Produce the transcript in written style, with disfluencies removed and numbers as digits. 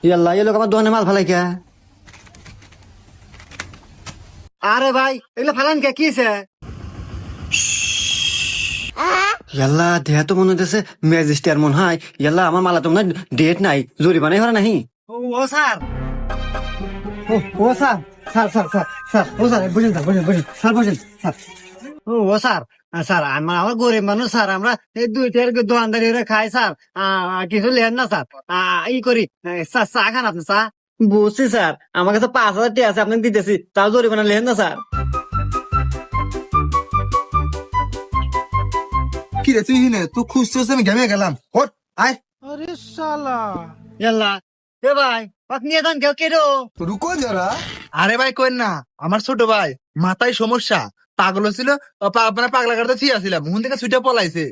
ইয়াল্লা এই লোক আমার দোকানে মাল ফেলাই কে? আরে ভাই এগুলো ফেলান কে? কিছে ইয়াল্লা দেহ তো মনে হইতেছে ম্যাজিস্টার মনে হয়। ইয়াল্লা আমার মালা তো মনে হয় ডেট নাই, জরিমানাই হরা নাহি। ও স্যার, ও sir, sir sir sir sir, ও স্যার বুঝেন স্যার, বুঝেন বুঝেন স্যার, বুঝেন স্যার। ও স্যার, স্যার আমার গরিব মানুষ স্যার, আমরা এই দুই টাকার দোকানদারি করে খাই স্যার। কিছু লেন না স্যার, ই করি স্যার, চা খান আপনি চা? বুঝছি স্যার, আমার কাছে 5,000 টাকা আছে, আপনাকে দিতেছি, তাও জরিমানা লেন না স্যার। কি রে তুই হিনে তুই খুঁজতেছিস, আমি ঘেমে গেলাম। ওঠ আয়। ইয়াল্লা এ ভাই, আপনি এখন কেউ কেডো? রুকো যারা। আরে ভাই কইন না, আমার ছোট ভাই মাথায় সমস্যা, পাগল ছিল, আপনার পাগলা কাটতে ছিয়াছিলাম, হুন থেকে ছুটে পলাইছে।